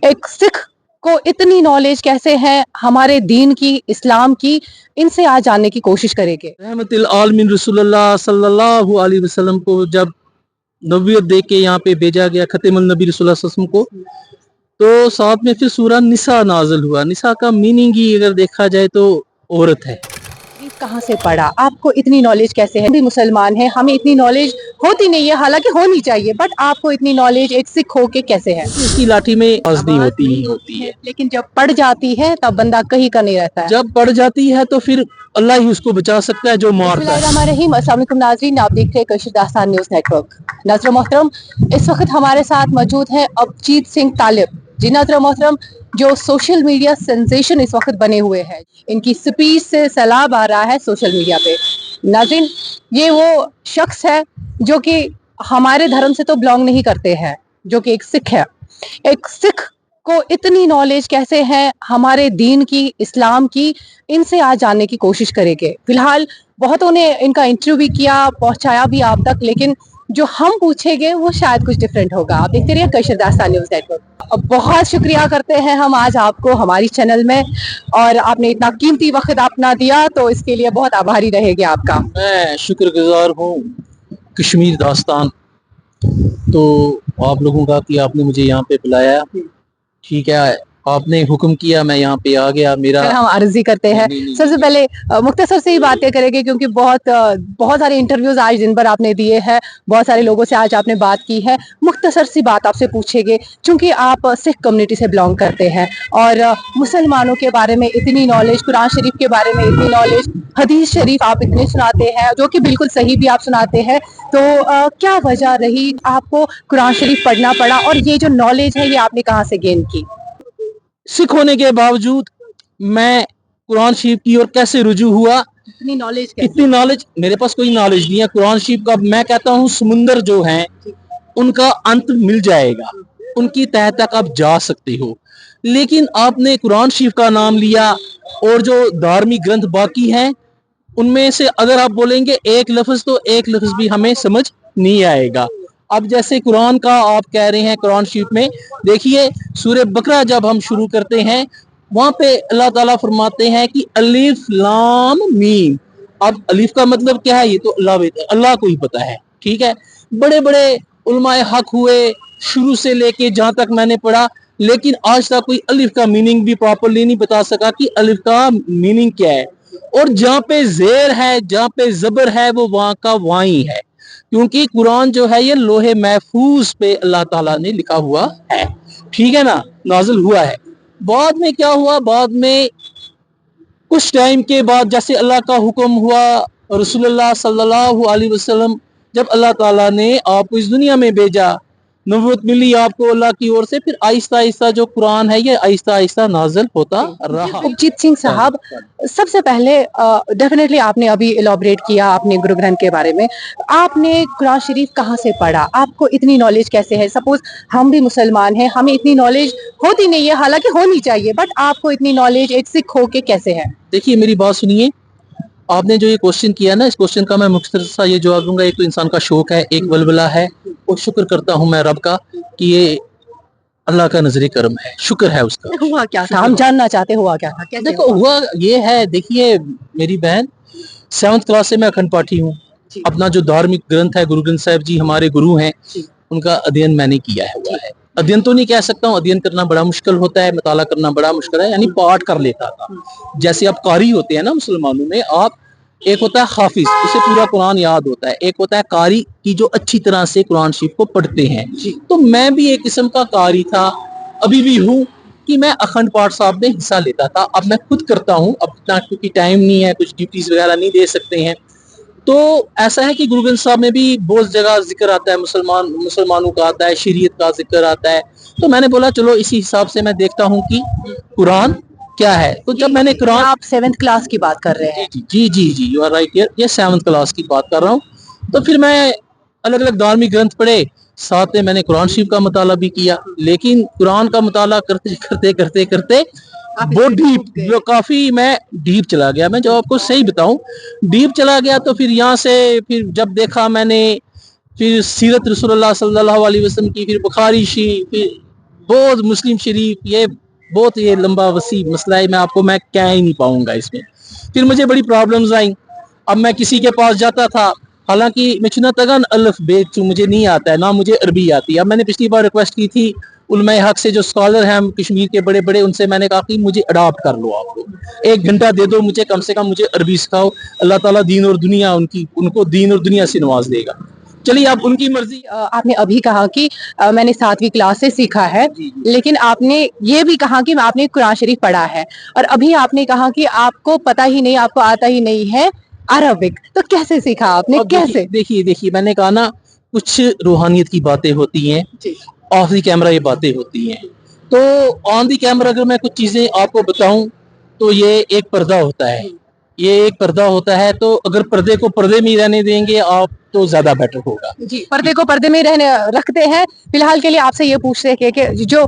एक सिख को इतनी नॉलेज कैसे है हमारे दीन की, इस्लाम की, इनसे आज जानने की कोशिश करेंगे। रहमतिल आलमीन रसूलुल्लाह सल्लल्लाहु अलैहि वसल्लम को जब नबूवत दे के यहाँ पे भेजा गया खत्मुल नबी रसूलुल्लाह सल्लल्लाहु अलैहि वसल्लम को, तो साथ में फिर सूरह निसा नाजिल हुआ। निसा का मीनिंग ही अगर देखा जाए तो औरत है। कहाँ से पढ़ा, आपको इतनी नॉलेज कैसे है? हम भी मुसलमान हैं, हमें इतनी नॉलेज होती नहीं है, हालांकि होनी चाहिए, बट आपको इतनी नॉलेज एक सिख हो के कैसे है? इसकी लाठी में आवाज नहीं होती है। लेकिन जब पड़ जाती है तब बंदा कहीं का नहीं रहता है। जब पड़ जाती है तो फिर अल्लाह ही उसको बचा सकता है जो मारता है। बिस्मिल्लाहिर्रहमानिर्रहीम। अस्सलाम वालेकुम नाज़रीन, आप देख रहे हैं कशिश दास्तान न्यूज़ नेटवर्क। नाज़रीन मोहतरम, इस वक्त हमारे साथ मौजूद है अभिजीत सिंह तालिब जी। नाज़रीन मोहतरम, जो सोशल मीडिया सेंसेशन इस वक्त बने हुए हैं, इनकी स्पीच से सैलाब आ रहा है सोशल मीडिया पे। नाज़रीन, ये वो शख्स है जो कि हमारे धर्म से तो बिलोंग नहीं करते हैं, जो कि एक सिख है। एक सिख को इतनी नॉलेज कैसे है हमारे दीन की, इस्लाम की, इनसे आज जानने की कोशिश करेंगे। फिलहाल बहुतों ने इनका इंटरव्यू भी किया, पहुंचाया भी आप तक, लेकिन जो हम पूछेंगे वो शायद कुछ डिफरेंट होगा। आप देखते रहिए कशिश दास्तान न्यूज़ नेटवर्क। बहुत शुक्रिया करते हैं हम आज आपको हमारी चैनल में, और आपने इतना कीमती वक्त अपना दिया, तो इसके लिए बहुत आभारी रहेंगे आपका। मैं शुक्रगुजार हूँ कश्मीर दास्तान तो आप लोगों का कि आपने मुझे यहाँ पे बुलाया। ठीक है, आपने हुक्म किया, मैं यहाँ पे आ गया। मेरा हम अर्जी करते हैं। सबसे पहले मुख्तसर से ही बातें करेंगे, क्योंकि बहुत सारे इंटरव्यूज आज दिन भर आपने दिए हैं, बहुत सारे लोगों से आज आपने बात की है। मुख्तसर सी बात आपसे पूछेंगे, क्योंकि आप सिख कम्युनिटी से बिलोंग करते हैं और मुसलमानों के बारे में इतनी नॉलेज, कुरान शरीफ के बारे में इतनी नॉलेज, हदीस शरीफ आप इतने सुनाते हैं, जो कि बिल्कुल सही भी आप सुनाते हैं। तो क्या वजह रही आपको कुरान शरीफ पढ़ना पड़ा, और ये जो नॉलेज है ये आपने कहाँ से गेन की? सिख होने के बावजूद मैं कुरान शरीफ की ओर कैसे रुजू हुआ? इतनी नॉलेज मेरे पास कोई नॉलेज नहीं है। कुरान शरीफ का मैं कहता हूँ समुंदर जो है उनका अंत मिल जाएगा, उनकी तह तक आप जा सकते हो, लेकिन आपने कुरान शरीफ का नाम लिया और जो धार्मिक ग्रंथ बाकी हैं उनमें से अगर आप बोलेंगे एक लफ्ज तो एक लफ्ज भी हमें समझ नहीं आएगा। अब जैसे कुरान का आप कह रहे हैं, कुरान शरीफ में देखिए सूरह बकरा जब हम शुरू करते हैं वहां पे अल्लाह ताला फरमाते हैं कि अलिफ लाम मीम। अब अलिफ का मतलब क्या है ये तो अल्लाह को ही पता है। ठीक है, बड़े बड़े उलमाए हक हुए शुरू से लेके जहां तक मैंने पढ़ा, लेकिन आज तक कोई अलिफ का मीनिंग भी प्रॉपरली नहीं बता सका कि अलिफ का मीनिंग क्या है। और जहाँ पे जेर है, जहाँ पे जबर है, वो वहां का वहां ही है, क्योंकि कुरान जो है ये लोहे महफूज पे अल्लाह ताला ने लिखा हुआ है। ठीक है ना, नाजिल हुआ है। बाद में क्या हुआ, बाद में कुछ टाइम के बाद जैसे अल्लाह का हुक्म हुआ, रसूलुल्लाह सल्लल्लाहु अलैहि वसल्लम जब अल्लाह ताला ने आपको इस दुनिया में भेजा, नबूवत मिली आपको अल्लाह की ओर से, फिर आहिस्ता आहिस्ता जो कुरान है ये आहिस्ता आहिस्ता नाजिल होता रहा। अभिजीत सिंह साहब, सबसे पहले डेफिनेटली आपने अभी इलॉबरेट किया आपने गुरु ग्रंथ के बारे में। आपने कुरान शरीफ कहाँ से पढ़ा, आपको इतनी नॉलेज कैसे है? सपोज हम भी मुसलमान हैं, हमें इतनी नॉलेज होती नहीं है, हालांकि होनी चाहिए, बट आपको इतनी नॉलेज एक सिख हो के कैसे है? देखिए मेरी बात सुनिए, आपने जो ये क्वेश्चन किया ना, इस क्वेश्चन का मैं मुख्तसर सा ये जवाब दूंगा। एक तो इंसान का शौक है, एक वलवला है, और शुक्र करता हूँ मैं रब का कि ये अल्लाह का नजरे करम है, शुक्र है उसका। हुआ क्या था, हम जानना चाहते, हुआ क्या था? कैसे देखो हुआ ये है, देखिए मेरी बहन 7th क्लास से मैं अखंड पाठी हूँ। अपना जो धार्मिक ग्रंथ है, गुरु ग्रंथ साहिब जी हमारे गुरु हैं, उनका अध्ययन मैंने किया है हुआ है। अध्ययन तो नहीं कह सकता हूँ, अध्ययन करना बड़ा मुश्किल होता है, मुताला करना बड़ा मुश्किल है, यानी पाठ कर लेता था। जैसे आप कारी होते हैं ना मुसलमानों में, आप एक होता है हाफिज, उसे पूरा कुरान याद होता है, एक होता है कारी की जो अच्छी तरह से कुरान शरीफ को पढ़ते हैं। तो मैं भी एक किस्म का कारी था, अभी भी हूँ, कि मैं अखंड पाठ साहब में हिस्सा लेता था। अब मैं खुद करता हूँ, अब इतना क्योंकि टाइम नहीं है, कुछ ड्यूटीज वगैरह नहीं दे सकते हैं। तो ऐसा है कि गुरु ग्रंथ साहब में भी बहुत जगह जिक्र आता है, मुसलमानों का आता है, शरीयत का जिक्र आता है। तो मैंने बोला चलो इसी हिसाब से मैं देखता हूँ कि कुरान क्या है। तो जब मैंने कुरान, आप 7th क्लास की बात कर रहे हैं? जी जी जी, यू आर राइट हियर, ये 7th क्लास की बात कर रहा हूँ। तो फिर मैं अलग अलग धार्मिक ग्रंथ पढ़े, साथ में मैंने कुरान शरीफ का मुताला भी किया, लेकिन कुरान का मुताला करते करते करते करते बहुत डीप, काफी मैं डीप चला गया। मैं जो आपको सही बताऊं, डीप चला गया। तो फिर यहाँ से फिर जब देखा मैंने, फिर सीरत रसूलुल्लाह सल्लल्लाहु अलैहि वसल्लम की, फिर बुखारी शी, फिर बहुत मुस्लिम शरीफ, ये बहुत ये लंबा वसी मसला है, मैं कह ही नहीं पाऊंगा इसमें। फिर मुझे बड़ी प्रॉब्लम्स आई। अब मैं किसी के पास जाता था, हालांकि मैं चुना तगन अल्फ बे मुझे नहीं आता है, ना मुझे अरबी आती है। अब मैंने पिछली बार रिक्वेस्ट की थी उलमाए हक से, जो स्कॉलर हैं कश्मीर के बड़े बड़े, उनसे मैंने कहा कि मुझे अडॉप्ट कर लो, आप लोग 1 घंटा दे दो मुझे, कम से कम मुझे अरबी सिखाओ। अल्लाह ताला दीन और दुनिया उनको दीन और दुनिया से नवाज देगा। चलिए अब उनकी मर्जी। आपने अभी कहा कि मैंने 7वीं क्लास से सीखा है, लेकिन आपने ये भी कहा कि आपने कुरान शरीफ पढ़ा है, और अभी आपने कहा कि आपको पता ही नहीं, आपको आता ही नहीं है अरबिक, तो कैसे सीखा आपने, अब कैसे? देखिए मैंने कहा ना, कुछ रूहानियत की बातें होती हैं, ऑफ द कैमरा ये बातें होती हैं। तो ऑन द कैमरा अगर मैं कुछ चीजें आपको बताऊं, तो ये एक पर्दा होता है, ये एक पर्दा होता है। तो अगर पर्दे को पर्दे में ही रहने देंगे आप, तो ज्यादा बेटर होगा। जी, पर्दे को पर्दे में रहने रखते हैं। फिलहाल के लिए आपसे ये पूछते हैं कि जो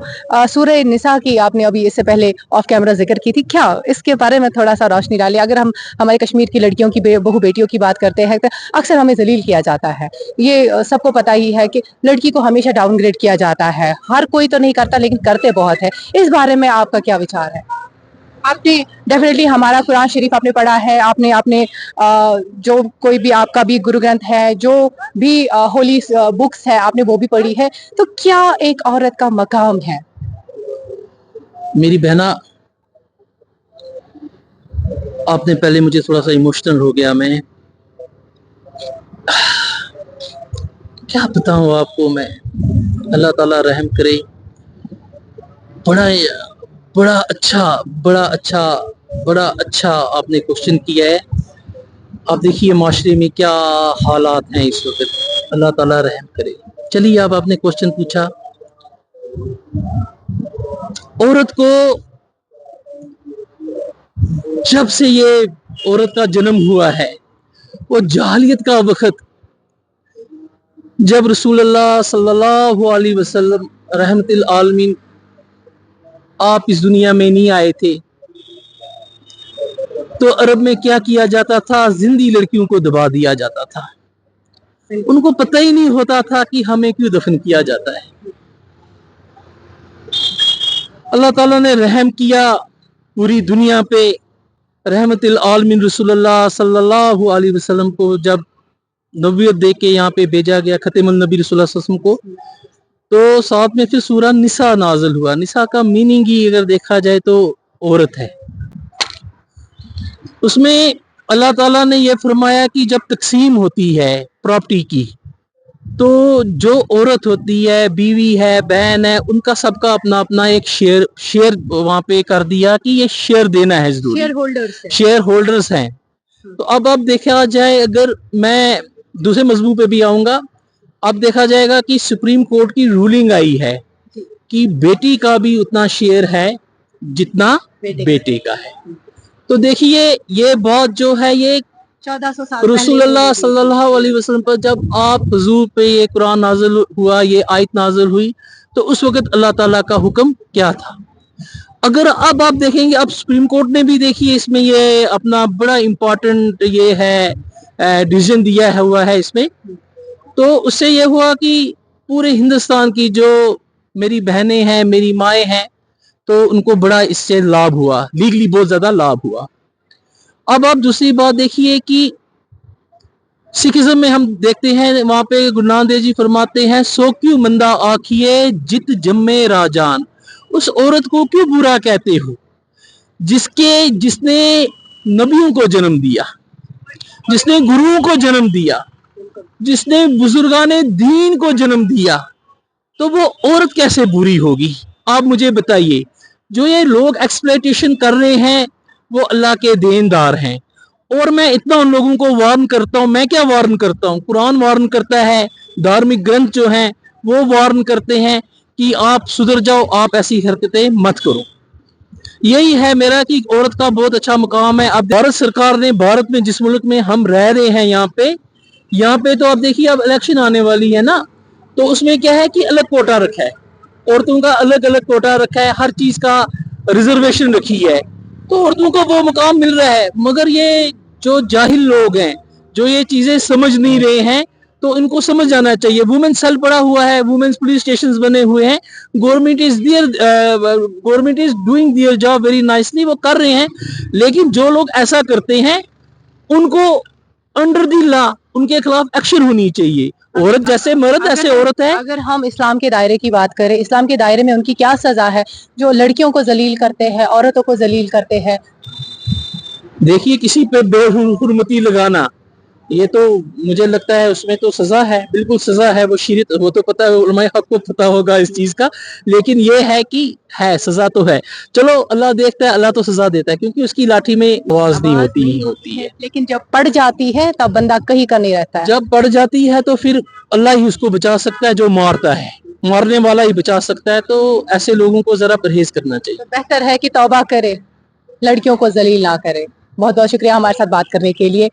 सूरह निसा की आपने अभी इससे पहले ऑफ कैमरा जिक्र की थी, क्या इसके बारे में थोड़ा सा रोशनी डालिए। अगर हम हमारे कश्मीर की लड़कियों की बहू बेटियों की बात करते हैं तो अक्सर हमें जलील किया जाता है। ये सबको पता ही है कि लड़की को हमेशा डाउनग्रेड किया जाता है। हर कोई तो नहीं करता, लेकिन करते बहुत है। इस बारे में आपका क्या विचार है? आपने डेफिनेटली हमारा कुरान शरीफ आपने पढ़ा है, आपने आपने जो कोई भी आपका भी गुरु ग्रंथ है, जो भी होली बुक्स है, आपने वो भी पढ़ी है। तो क्या एक औरत का मकाम है? मेरी बहना, आपने पहले मुझे थोड़ा सा इमोशनल हो गया, मैं क्या बताऊं आपको मैं। अल्लाह ताला रहम करे। बड़ा बड़ा अच्छा आपने क्वेश्चन किया है। आप देखिए माशरे में क्या हालात हैं इस वक्त, अल्लाह ताला रहम करे। चलिए अब आपने क्वेश्चन पूछा, औरत को जब से ये औरत का जन्म हुआ है, वो जाहिलियत का वक्त, जब रसूलुल्लाह सल्लल्लाहु अलैहि वसल्लम रहमतुल आलमीन आप इस दुनिया में नहीं आए थे, तो अरब में क्या किया जाता था, जिंदी लड़कियों को दबा दिया जाता था। उनको पता ही नहीं होता था कि हमें क्यों दफन किया जाता है। अल्लाह ताला ने रहम किया पूरी दुनिया पे। रहमतुल आलमीन रसूलुल्लाह सल्लल्लाहु अलैहि वसल्लम को जब नबूवत दे के यहाँ पे भेजा गया, खत्मुन नबी रसूलुल्लाह सल्लल्लाहु अलैहि वसल्लम को, तो साथ में फिर सूरह निसा नाजिल हुआ। निसा का मीनिंग ही अगर देखा जाए तो औरत है। उसमें अल्लाह ताला ने यह फरमाया कि जब तकसीम होती है प्रॉपर्टी की, तो जो औरत होती है, बीवी है, बहन है, उनका सबका अपना अपना एक शेयर वहां पे कर दिया कि ये शेयर देना है जरूरी, शेयर होल्डर्स हैं। तो अब देखा जाए, अगर मैं दूसरे मजमू पे भी आऊंगा, अब देखा जाएगा कि सुप्रीम कोर्ट की रूलिंग आई है कि बेटी का भी उतना शेयर है जितना बेटे का है। तो देखिए ये बात जो है, ये 1400 साल रसूलुल्लाह सल्लल्लाहु अलैहि वसल्लम पर जब आप हुजूर पे ये कुरान नाजिल हुआ, ये आयत नाजिल हुई, तो उस वक्त अल्लाह ताला का हुक्म क्या था। अगर अब आप देखेंगे, अब सुप्रीम कोर्ट ने भी देखिए इसमें ये अपना बड़ा इम्पोर्टेंट ये है डिसीजन दिया हुआ है इसमें। तो उससे ये हुआ कि पूरे हिंदुस्तान की जो मेरी बहनें हैं, मेरी माएँ हैं, तो उनको बड़ा इससे लाभ हुआ, लीगली बहुत ज्यादा लाभ हुआ। अब आप दूसरी बात देखिए कि सिखिज्म में हम देखते हैं, वहां पे गुरु नानक देव जी फरमाते हैं, सो क्यों मंदा आखिए जित जम्मे राजान। उस औरत को क्यों बुरा कहते हो जिसने नबियों को जन्म दिया, जिसने गुरुओं को जन्म दिया, जिसने बुजुर्गाने दीन को जन्म दिया, तो वो औरत कैसे बुरी होगी? आप मुझे बताइए। जो ये लोग एक्सप्लॉयटेशन कर रहे हैं, वो अल्लाह के देनदार हैं। और मैं इतना उन लोगों को वार्न करता हूँ। मैं क्या वार्न करता हूँ, कुरान वार्न करता है, धार्मिक ग्रंथ जो हैं वो वार्न करते हैं कि आप सुधर जाओ, आप ऐसी हरकतें मत करो। यही है मेरा कि औरत का बहुत अच्छा मुकाम है। अब भारत सरकार ने, भारत में जिस मुल्क में हम रह रहे हैं, यहाँ पे तो आप देखिए, अब इलेक्शन आने वाली है ना, तो उसमें क्या है कि अलग कोटा रखा है, औरतों का अलग अलग कोटा रखा है, हर चीज का रिजर्वेशन रखी है, तो औरतों को वो मुकाम मिल रहा है। मगर ये जो जाहिल लोग हैं, जो ये चीजें समझ नहीं रहे हैं, तो इनको समझ जाना चाहिए। वुमेन्स सेल पड़ा हुआ है, वुमेन्स पुलिस स्टेशन बने हुए हैं, government is doing their job very nicely, वो कर रहे हैं। लेकिन जो लोग ऐसा करते हैं उनको अंडर द लॉ उनके खिलाफ एक्शन होनी चाहिए। औरत जैसे मर्द ऐसे औरत है। अगर हम इस्लाम के दायरे की बात करें, इस्लाम के दायरे में उनकी क्या सजा है जो लड़कियों को जलील करते हैं, औरतों को जलील करते हैं? देखिए, किसी पे बेहुरमती लगाना, ये तो मुझे लगता है उसमें तो सजा है, बिल्कुल सजा है। वो शरीयत, वो तो पता है, उलमाए हक को पता होगा इस चीज का। लेकिन ये है कि है, सजा तो है। चलो, अल्लाह देखता है, अल्लाह तो सजा देता है, क्योंकि उसकी लाठी में आवाज नहीं होती है। लेकिन जब पड़ जाती है तब बंदा कहीं का नहीं रहता है। जब पड़ जाती है तो फिर अल्लाह ही उसको बचा सकता है, जो मारता है, मारने वाला ही बचा सकता है। तो ऐसे लोगों को जरा परहेज करना चाहिए। तो बेहतर है कि तौबा करे, लड़कियों को जलील ना करे। बहुत बहुत शुक्रिया हमारे साथ बात करने के लिए।